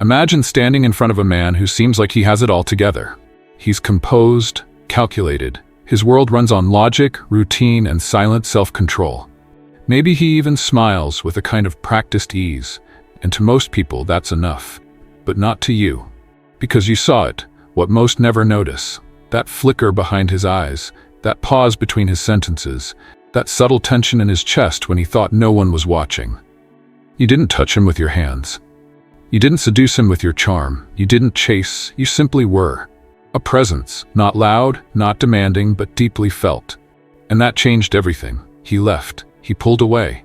Imagine standing in front of a man who seems like he has it all together. He's composed, calculated. His world runs on logic, routine, and silent self-control. Maybe he even smiles with a kind of practiced ease, and to most people that's enough. But not to you. Because you saw it, what most never notice. That flicker behind his eyes, that pause between his sentences, that subtle tension in his chest when he thought no one was watching. You didn't touch him with your hands. You didn't seduce him with your charm. You didn't chase, you simply were. A presence, not loud, not demanding, but deeply felt. And that changed everything. He left. He pulled away.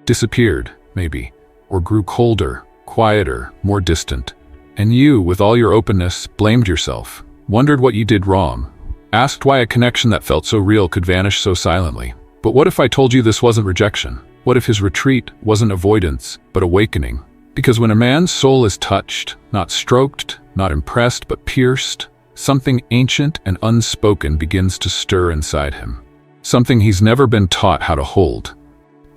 Disappeared, maybe. Or grew colder, quieter, more distant. And you, with all your openness, blamed yourself. Wondered what you did wrong. Asked why a connection that felt so real could vanish so silently. But what if I told you this wasn't rejection? What if his retreat wasn't avoidance, but awakening? Because when a man's soul is touched, not stroked, not impressed, but pierced, something ancient and unspoken begins to stir inside him. Something he's never been taught how to hold.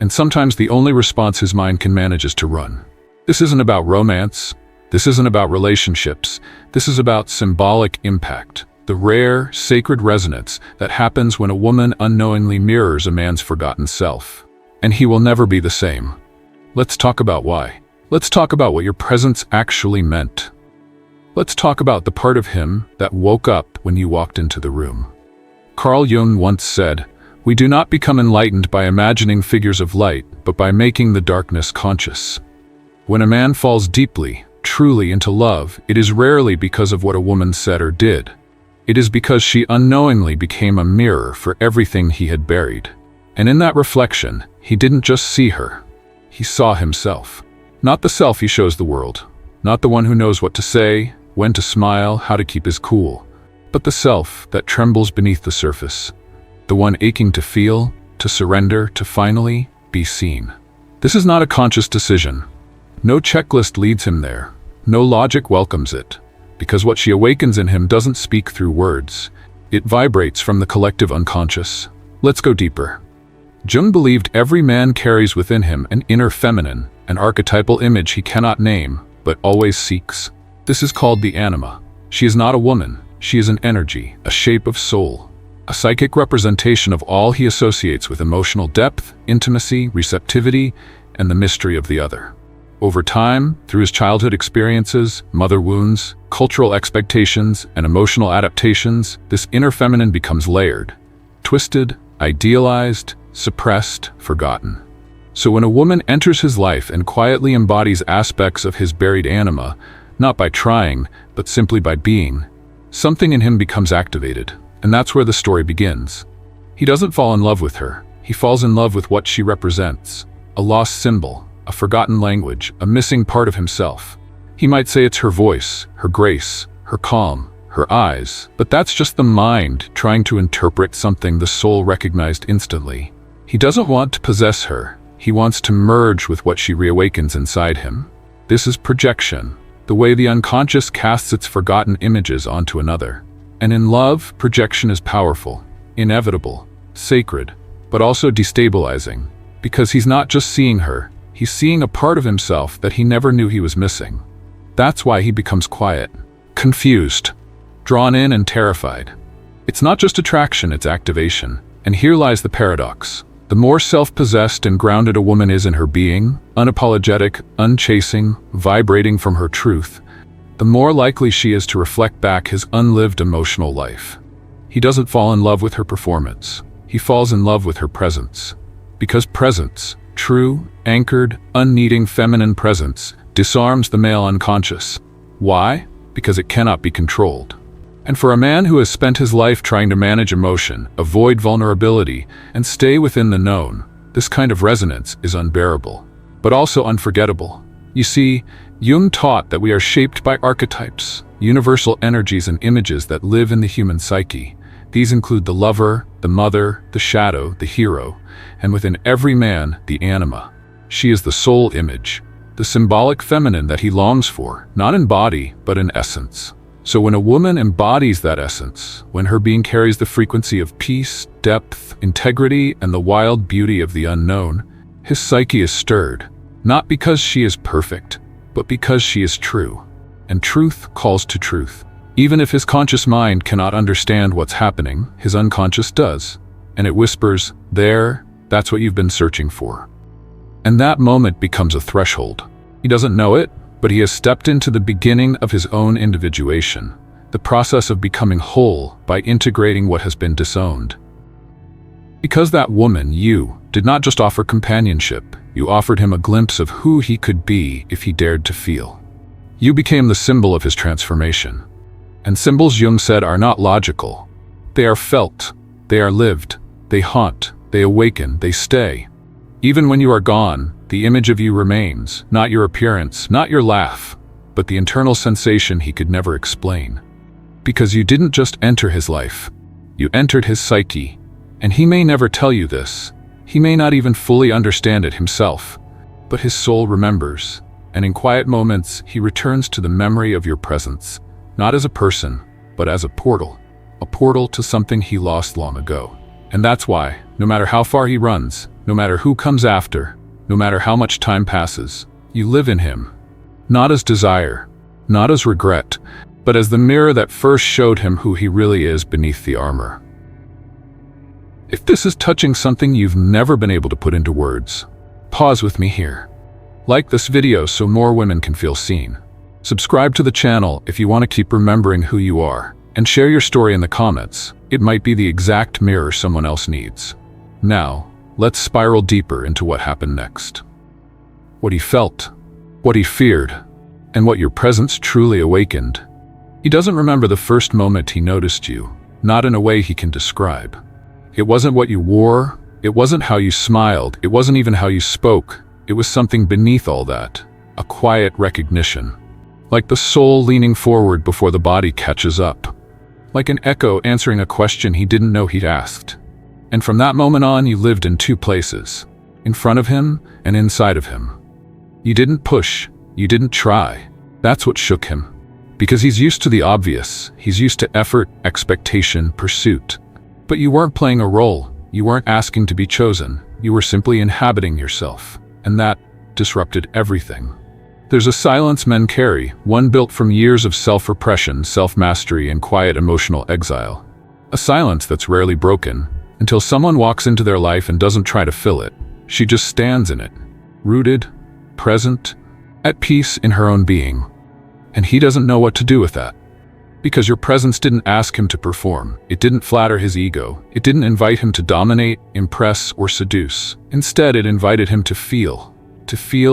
And sometimes the only response his mind can manage is to run. This isn't about romance. This isn't about relationships. This is about symbolic impact. The rare, sacred resonance that happens when a woman unknowingly mirrors a man's forgotten self. And he will never be the same. Let's talk about why. Let's talk about what your presence actually meant. Let's talk about the part of him that woke up when you walked into the room. Carl Jung once said, "We do not become enlightened by imagining figures of light, but by making the darkness conscious." When a man falls deeply, truly into love, it is rarely because of what a woman said or did. It is because she unknowingly became a mirror for everything he had buried. And in that reflection, he didn't just see her. He saw himself. Not the self he shows the world. Not the one who knows what to say, when to smile, how to keep his cool. But the self that trembles beneath the surface. The one aching to feel, to surrender, to finally be seen. This is not a conscious decision. No checklist leads him there. No logic welcomes it. Because what she awakens in him doesn't speak through words. It vibrates from the collective unconscious. Let's go deeper. Jung believed every man carries within him an inner feminine, an archetypal image he cannot name, but always seeks. This is called the anima. She is not a woman. She is an energy, a shape of soul. A psychic representation of all he associates with emotional depth, intimacy, receptivity, and the mystery of the other. Over time, through his childhood experiences, mother wounds, cultural expectations, and emotional adaptations, this inner feminine becomes layered, twisted, idealized, suppressed, forgotten. So when a woman enters his life and quietly embodies aspects of his buried anima, not by trying, but simply by being, something in him becomes activated, and that's where the story begins. He doesn't fall in love with her. He falls in love with what she represents, a lost symbol, a forgotten language, a missing part of himself. He might say it's her voice, her grace, her calm, her eyes, but that's just the mind trying to interpret something the soul recognized instantly. He doesn't want to possess her. He wants to merge with what she reawakens inside him. This is projection, the way the unconscious casts its forgotten images onto another. And in love, projection is powerful, inevitable, sacred, but also destabilizing, because he's not just seeing her, he's seeing a part of himself that he never knew he was missing. That's why he becomes quiet, confused, drawn in and terrified. It's not just attraction, it's activation. And here lies the paradox. The more self-possessed and grounded a woman is in her being, unapologetic, unchasing, vibrating from her truth, the more likely she is to reflect back his unlived emotional life. He doesn't fall in love with her performance. He falls in love with her presence. Because presence, true, anchored, unneeding feminine presence, disarms the male unconscious. Why? Because it cannot be controlled. And for a man who has spent his life trying to manage emotion, avoid vulnerability, and stay within the known, this kind of resonance is unbearable, but also unforgettable. You see, Jung taught that we are shaped by archetypes, universal energies and images that live in the human psyche. These include the lover, the mother, the shadow, the hero, and within every man, the anima. She is the soul image, the symbolic feminine that he longs for, not in body, but in essence. So when a woman embodies that essence, when her being carries the frequency of peace, depth, integrity, and the wild beauty of the unknown, his psyche is stirred, not because she is perfect, but because she is true. And truth calls to truth. Even if his conscious mind cannot understand what's happening, his unconscious does. And it whispers, "There, that's what you've been searching for." And that moment becomes a threshold. He doesn't know it, but he has stepped into the beginning of his own individuation, the process of becoming whole by integrating what has been disowned. Because that woman, you, did not just offer companionship, you offered him a glimpse of who he could be if he dared to feel. You became the symbol of his transformation. And symbols, Jung said, are not logical. They are felt, they are lived, they haunt, they awaken, they stay. Even when you are gone, the image of you remains, not your appearance, not your laugh, but the internal sensation he could never explain. Because you didn't just enter his life, you entered his psyche. And he may never tell you this, he may not even fully understand it himself, but his soul remembers, and in quiet moments he returns to the memory of your presence, not as a person, but as a portal to something he lost long ago. And that's why, no matter how far he runs, no matter who comes after, no matter how much time passes, you live in him, not as desire, not as regret, but as the mirror that first showed him who he really is beneath the armor. If this is touching something you've never been able to put into words, pause with me here. Like this video so more women can feel seen. Subscribe to the channel if you want to keep remembering who you are, and share your story in the comments. It might be the exact mirror someone else needs. Now, let's spiral deeper into what happened next. What he felt, what he feared, and what your presence truly awakened. He doesn't remember the first moment he noticed you, not in a way he can describe. It wasn't what you wore, it wasn't how you smiled, it wasn't even how you spoke. It was something beneath all that, a quiet recognition. Like the soul leaning forward before the body catches up. Like an echo answering a question he didn't know he'd asked. And from that moment on, you lived in two places, in front of him and inside of him. You didn't push, you didn't try. That's what shook him. Because he's used to the obvious, he's used to effort, expectation, pursuit. But you weren't playing a role, you weren't asking to be chosen, you were simply inhabiting yourself. And that disrupted everything. There's a silence men carry, one built from years of self-repression, self-mastery, and quiet emotional exile. A silence that's rarely broken, until someone walks into their life and doesn't try to fill it. She just stands in it, rooted, present, at peace in her own being. And he doesn't know what to do with that. Because your presence didn't ask him to perform, it didn't flatter his ego, it didn't invite him to dominate, impress, or seduce. Instead, it invited him to feel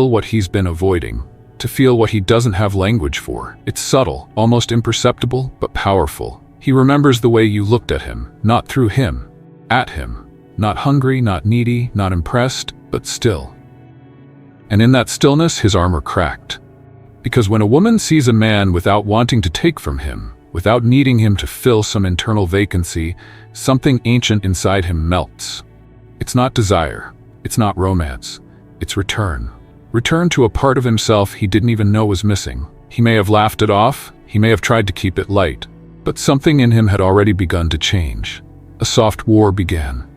what he's been avoiding, to feel what he doesn't have language for. It's subtle, almost imperceptible, but powerful. He remembers the way you looked at him, not through him, at him. Not hungry, not needy, not impressed, but still. And in that stillness, his armor cracked. Because when a woman sees a man without wanting to take from him, without needing him to fill some internal vacancy, something ancient inside him melts. It's not desire, it's not romance, it's return. Return to a part of himself he didn't even know was missing. He may have laughed it off, he may have tried to keep it light, but something in him had already begun to change. A soft war began.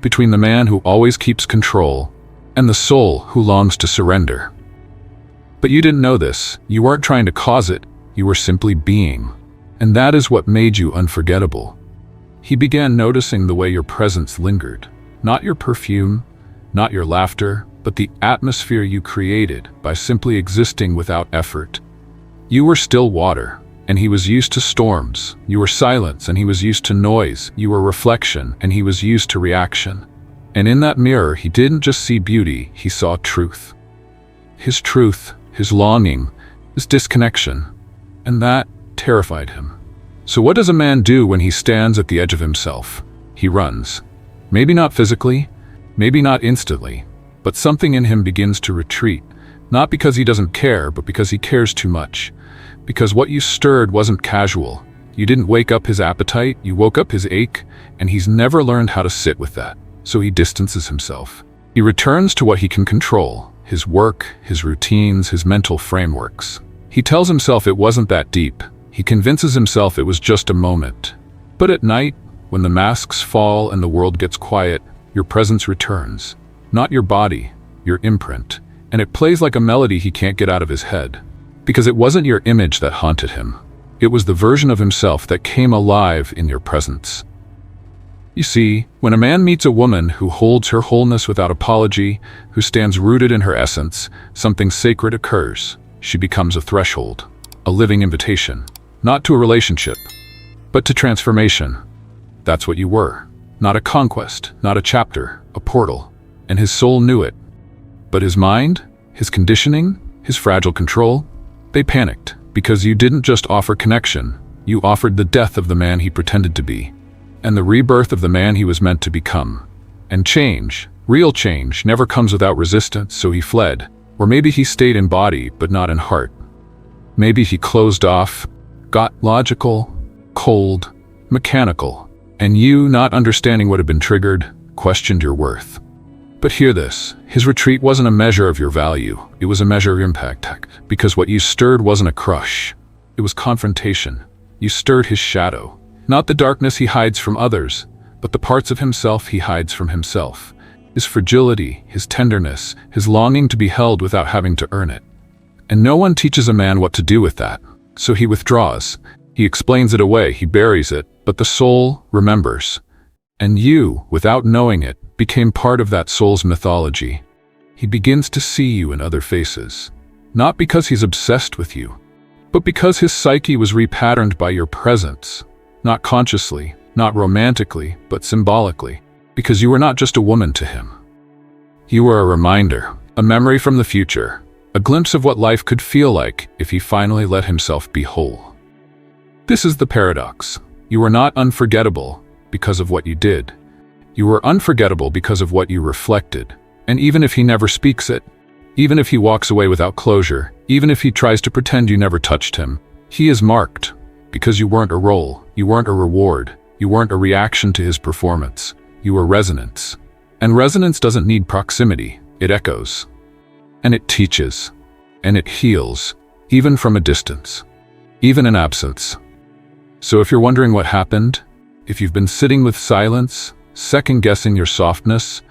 Between the man who always keeps control and the soul who longs to surrender. But you didn't know this, you weren't trying to cause it, you were simply being. And that is what made you unforgettable. He began noticing the way your presence lingered. Not your perfume, not your laughter, but the atmosphere you created by simply existing without effort. You were still water, and he was used to storms. You were silence, and he was used to noise. You were reflection, and he was used to reaction. And in that mirror, he didn't just see beauty, he saw truth. His truth, his longing, his disconnection. And that terrified him. So what does a man do when he stands at the edge of himself? He runs. Maybe not physically, maybe not instantly, but something in him begins to retreat, not because he doesn't care, but because he cares too much. Because what you stirred wasn't casual. You didn't wake up his appetite, you woke up his ache, and he's never learned how to sit with that. So he distances himself. He returns to what he can control, his work, his routines, his mental frameworks. He tells himself it wasn't that deep. He convinces himself it was just a moment. But at night, when the masks fall and the world gets quiet, your presence returns. Not your body, your imprint. and it plays like a melody he can't get out of his head. Because it wasn't your image that haunted him. It was the version of himself that came alive in your presence. You see, when a man meets a woman who holds her wholeness without apology, who stands rooted in her essence, something sacred occurs. She becomes a threshold, a living invitation, not to a relationship, but to transformation. That's what you were. Not a conquest, not a chapter, a portal. And his soul knew it. But his mind, his conditioning, his fragile control, they panicked because you didn't just offer connection, you offered the death of the man he pretended to be, and the rebirth of the man he was meant to become. And change, real change, never comes without resistance, so he fled. Or maybe he stayed in body, but not in heart. Maybe he closed off, got logical, cold, mechanical, and you, not understanding what had been triggered, questioned your worth. But hear this, his retreat wasn't a measure of your value, it was a measure of impact, because what you stirred wasn't a crush, it was confrontation. You stirred his shadow, not the darkness he hides from others, but the parts of himself he hides from himself. His fragility, his tenderness, his longing to be held without having to earn it. And no one teaches a man what to do with that, so he withdraws. He explains it away, he buries it, but the soul remembers. And you, without knowing it, became part of that soul's mythology. He begins to see you in other faces, not because he's obsessed with you, but because his psyche was repatterned by your presence, not consciously, not romantically, but symbolically, because you were not just a woman to him. You were a reminder, a memory from the future, a glimpse of what life could feel like if he finally let himself be whole. This is the paradox. You were not unforgettable because of what you did. You were unforgettable because of what you reflected. And even if he never speaks it, even if he walks away without closure, even if he tries to pretend you never touched him, he is marked because you weren't a role, you weren't a reward, you weren't a reaction to his performance. You were resonance. And resonance doesn't need proximity, it echoes. And it teaches. And it heals, even from a distance, even in absence. So if you're wondering what happened, if you've been sitting with silence, second-guessing your softness,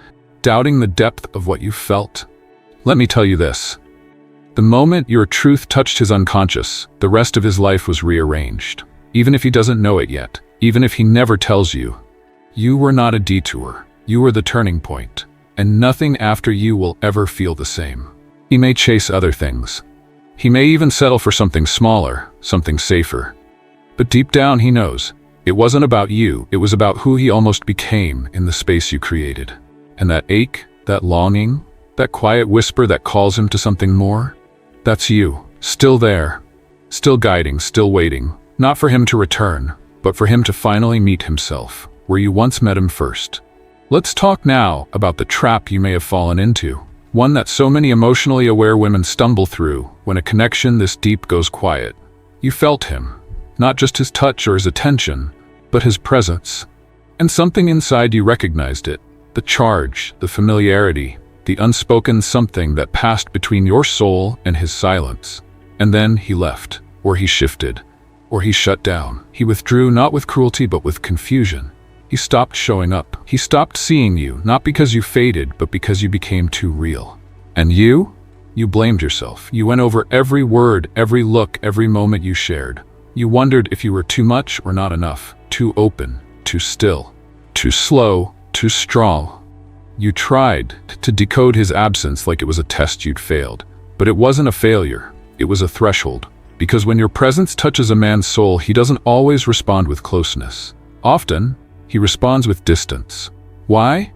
doubting the depth of what you felt, let me tell you this. The moment your truth touched his unconscious, the rest of his life was rearranged. Even if he doesn't know it yet, even if he never tells you, you were not a detour. You were the turning point, and nothing after you will ever feel the same. He may chase other things. He may even settle for something smaller, something safer. But deep down he knows, it wasn't about you, it was about who he almost became in the space you created. And that ache, that longing, that quiet whisper that calls him to something more, that's you, still there, still guiding, still waiting, not for him to return, but for him to finally meet himself, where you once met him first. Let's talk now about the trap you may have fallen into, one that so many emotionally aware women stumble through when a connection this deep goes quiet. You felt him, not just his touch or his attention, but his presence. And something inside you recognized it, the charge, the familiarity, the unspoken something that passed between your soul and his silence. And then he left, or he shifted, or he shut down. He withdrew not with cruelty but with confusion. He stopped showing up. He stopped seeing you, not because you faded, but because you became too real. And you blamed yourself. You went over every word, every look, every moment you shared. You wondered if you were too much or not enough, too open, too still, too slow, too strong. You tried to decode his absence like it was a test you'd failed. But it wasn't a failure, it was a threshold. Because when your presence touches a man's soul, he doesn't always respond with closeness. Often, he responds with distance. Why?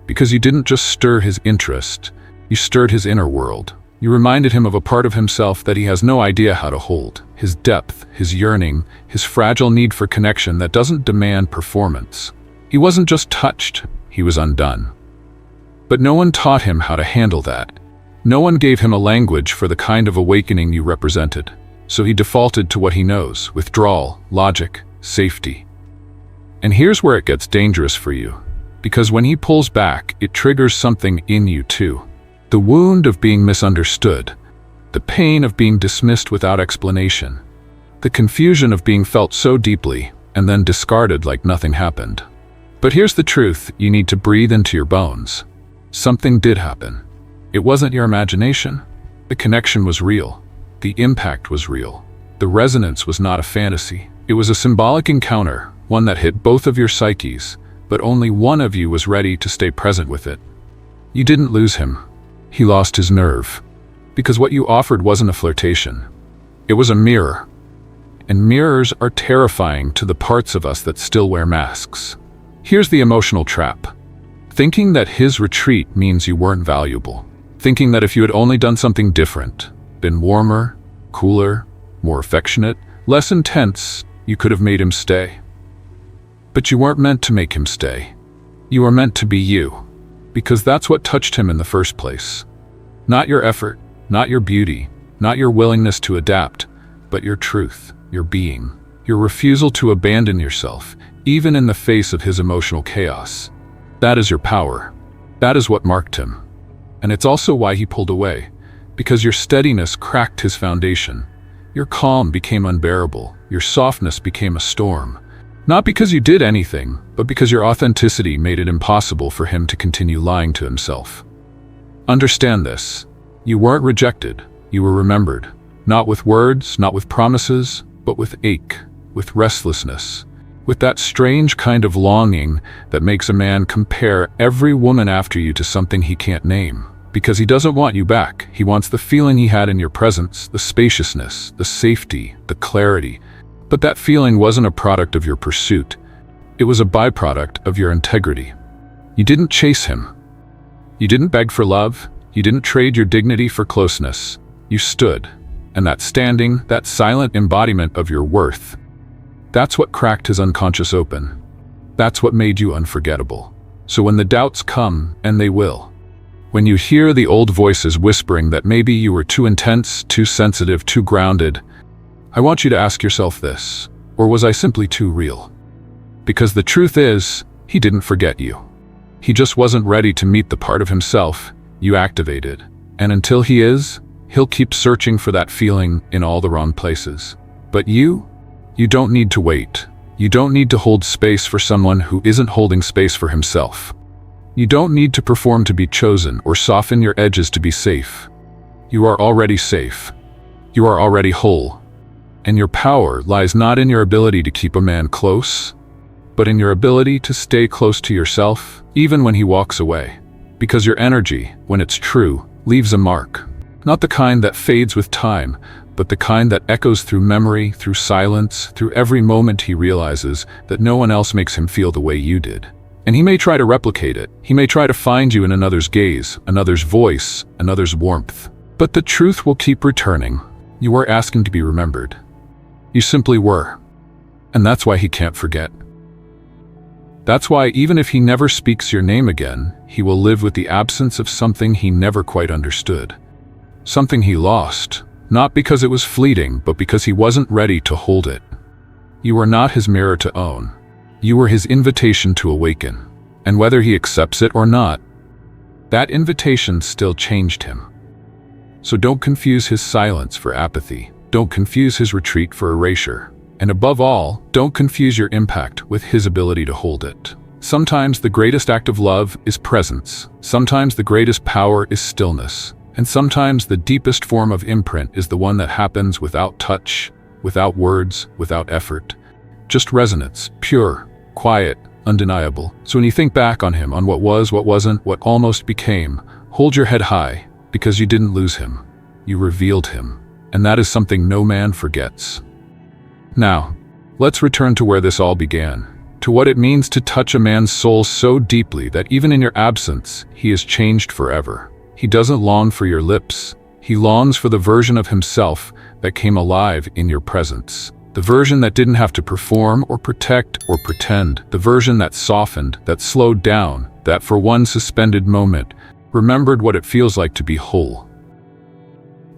Because you didn't just stir his interest, you stirred his inner world. You reminded him of a part of himself that he has no idea how to hold. His depth, his yearning, his fragile need for connection that doesn't demand performance. He wasn't just touched, he was undone. But no one taught him how to handle that. No one gave him a language for the kind of awakening you represented. So he defaulted to what he knows: withdrawal, logic, safety. And here's where it gets dangerous for you. Because when he pulls back, it triggers something in you too. The wound of being misunderstood. The pain of being dismissed without explanation. The confusion of being felt so deeply and then discarded like nothing happened. But here's the truth you need to breathe into your bones. Something did happen. It wasn't your imagination. The connection was real. The impact was real. The resonance was not a fantasy. It was a symbolic encounter, one that hit both of your psyches, but only one of you was ready to stay present with it. You didn't lose him. He lost his nerve. Because what you offered wasn't a flirtation. It was a mirror. And mirrors are terrifying to the parts of us that still wear masks. Here's the emotional trap. Thinking that his retreat means you weren't valuable. Thinking that if you had only done something different, been warmer, cooler, more affectionate, less intense, you could have made him stay. But you weren't meant to make him stay. You were meant to be you, because that's what touched him in the first place. Not your effort, not your beauty, not your willingness to adapt, but your truth, your being, your refusal to abandon yourself, even in the face of his emotional chaos. That is your power. That is what marked him. And it's also why he pulled away, because your steadiness cracked his foundation. Your calm became unbearable. Your softness became a storm. Not because you did anything, but because your authenticity made it impossible for him to continue lying to himself. Understand this. You weren't rejected. You were remembered. Not with words, not with promises, but with ache, with restlessness, with that strange kind of longing that makes a man compare every woman after you to something he can't name. Because he doesn't want you back. He wants the feeling he had in your presence, the spaciousness, the safety, the clarity. But that feeling wasn't a product of your pursuit. It was a byproduct of your integrity. You didn't chase him. You didn't beg for love. You didn't trade your dignity for closeness. You stood. And that standing, that silent embodiment of your worth, that's what cracked his unconscious open. That's what made you unforgettable. So when the doubts come, and they will, when you hear the old voices whispering that maybe you were too intense, too sensitive, too grounded, I want you to ask yourself this, or was I simply too real? Because the truth is, he didn't forget you. He just wasn't ready to meet the part of himself you activated. And until he is, he'll keep searching for that feeling in all the wrong places. But you don't need to wait. You don't need to hold space for someone who isn't holding space for himself. You don't need to perform to be chosen or soften your edges to be safe. You are already safe. You are already whole. And your power lies not in your ability to keep a man close, but in your ability to stay close to yourself, even when he walks away. Because your energy, when it's true, leaves a mark. Not the kind that fades with time, but the kind that echoes through memory, through silence, through every moment he realizes that no one else makes him feel the way you did. And he may try to replicate it. He may try to find you in another's gaze, another's voice, another's warmth. But the truth will keep returning. You were asking to be remembered. You simply were. And that's why he can't forget. That's why even if he never speaks your name again, he will live with the absence of something he never quite understood. Something he lost, not because it was fleeting, but because he wasn't ready to hold it. You were not his mirror to own. You were his invitation to awaken. And whether he accepts it or not, that invitation still changed him. So don't confuse his silence for apathy. Don't confuse his retreat for erasure. And above all, don't confuse your impact with his ability to hold it. Sometimes the greatest act of love is presence. Sometimes the greatest power is stillness. And sometimes the deepest form of imprint is the one that happens without touch, without words, without effort. Just resonance, pure, quiet, undeniable. So when you think back on him, on what was, what wasn't, what almost became, hold your head high, because you didn't lose him. You revealed him. And that is something no man forgets. Now, let's return to where this all began, to what it means to touch a man's soul so deeply that even in your absence, he is changed forever. He doesn't long for your lips. He longs for the version of himself that came alive in your presence. The version that didn't have to perform or protect or pretend. The version that softened, that slowed down, that for one suspended moment, remembered what it feels like to be whole.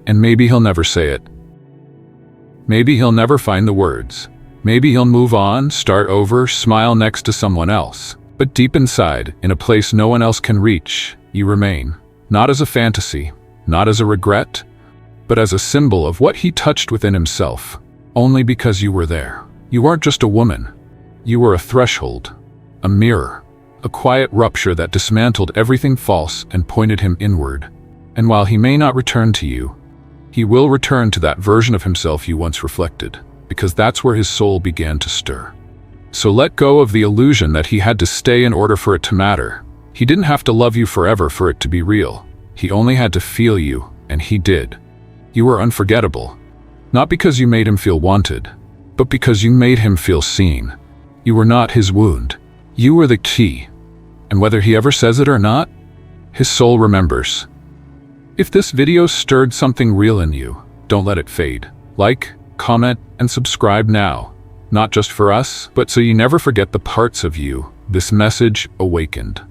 And maybe he'll never say it. Maybe he'll never find the words. Maybe he'll move on, start over, smile next to someone else. But deep inside, in a place no one else can reach, you remain. Not as a fantasy, not as a regret, but as a symbol of what he touched within himself. Only because you were there. You weren't just a woman. You were a threshold, a mirror, a quiet rupture that dismantled everything false and pointed him inward. And while he may not return to you, he will return to that version of himself you once reflected, because that's where his soul began to stir. So let go of the illusion that he had to stay in order for it to matter. He didn't have to love you forever for it to be real. He only had to feel you, and he did. You were unforgettable. Not because you made him feel wanted, but because you made him feel seen. You were not his wound. You were the key. And whether he ever says it or not, his soul remembers. If this video stirred something real in you, don't let it fade. Like, comment, and subscribe now. Not just for us, but so you never forget the parts of you this message awakened.